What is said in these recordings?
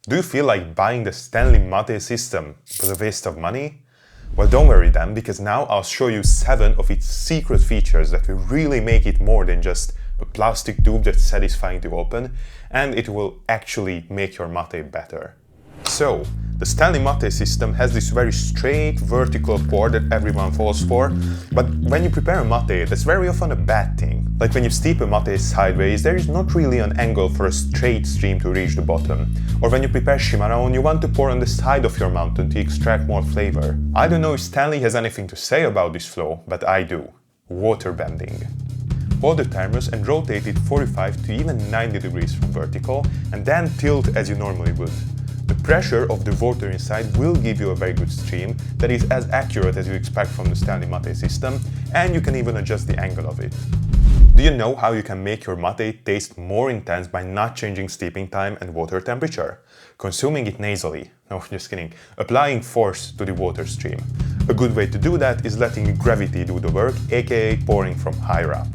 Do you feel like buying the Stanley Mate System was a waste of money? Well, don't worry then, because now I'll show you 7 of its secret features that will really make it more than just a plastic tube that's satisfying to open, and it will actually make your mate better. So, the Stanley Mate System has this very straight vertical pour that everyone falls for, but when you prepare a mate, that's very often a bad thing. Like when you steep a mate sideways, there is not really an angle for a straight stream to reach the bottom. Or when you prepare Cimarron, you want to pour on the side of your mountain to extract more flavor. I don't know if Stanley has anything to say about this flow, but I do. Water bending. Hold the thermos and rotate it 45 to even 90 degrees from vertical, and then tilt as you normally would. The pressure of the water inside will give you a very good stream that is as accurate as you expect from the Stanley Mate System, and you can even adjust the angle of it. Do you know how you can make your mate taste more intense by not changing steeping time and water temperature? Consuming it nasally. No, just kidding. Applying force to the water stream. A good way to do that is letting gravity do the work, aka pouring from higher up.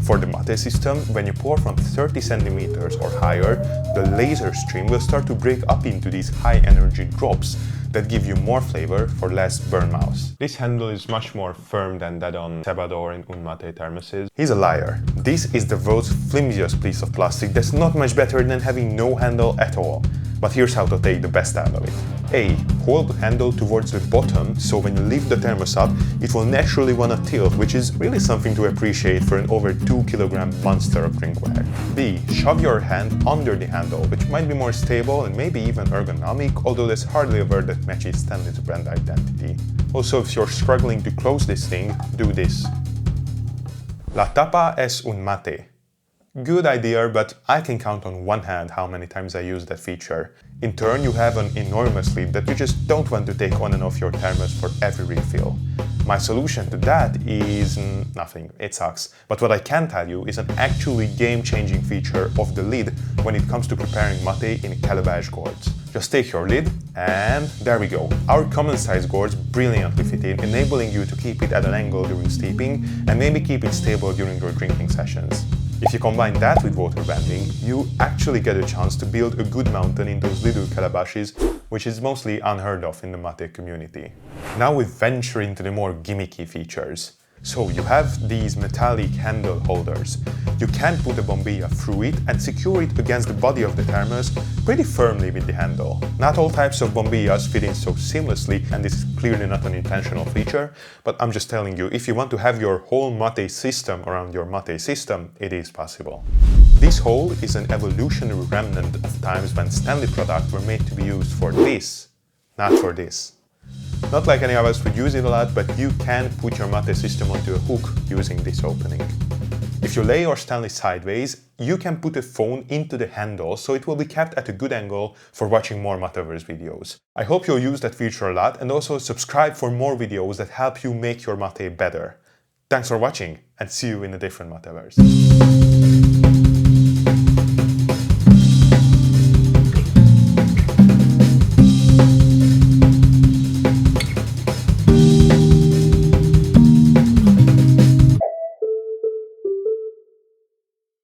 For the mate system, when you pour from 30 centimeters or higher, the laser stream will start to break up into these high energy drops that give you more flavor for less burn mouths. This handle is much more firm than that on Sebador and Unmate thermoses. He's a liar. This is the world's flimsiest piece of plastic that's not much better than having no handle at all. But here's how to take the best out of it. A. Hold the handle towards the bottom, so when you lift the thermos up, it will naturally want to tilt, which is really something to appreciate for an over 2 kilogram monster of drinkware. B. Shove your hand under the handle, which might be more stable and maybe even ergonomic, although there's hardly a word that matches Stanley's brand identity. Also, if you're struggling to close this thing, do this. La tapa es un mate. Good idea, but I can count on one hand how many times I use that feature. In turn, you have an enormous lid that you just don't want to take on and off your thermos for every refill. My solution to that is nothing, it sucks. But what I can tell you is an actually game-changing feature of the lid when it comes to preparing mate in calabash gourds. Just take your lid and there we go. Our common size gourds brilliantly fit in, enabling you to keep it at an angle during steeping and maybe keep it stable during your drinking sessions. If you combine that with water bending, you actually get a chance to build a good mountain in those little calabashes, which is mostly unheard of in the mate community. Now we venture into the more gimmicky features. So you have these metallic handle holders. You can put a bombilla through it and secure it against the body of the thermos pretty firmly with the handle. Not all types of bombillas fit in so seamlessly, and this is clearly not an intentional feature, but I'm just telling you, if you want to have your whole mate system around your mate system, it is possible. This hole is an evolutionary remnant of times when Stanley products were made to be used for this, not for this. Not like any of us would use it a lot, but you can put your mate system onto a hook using this opening. If you lay your Stanley sideways, you can put a phone into the handle so it will be kept at a good angle for watching more Mateverse videos. I hope you'll use that feature a lot and also subscribe for more videos that help you make your mate better. Thanks for watching and see you in a different Mateverse.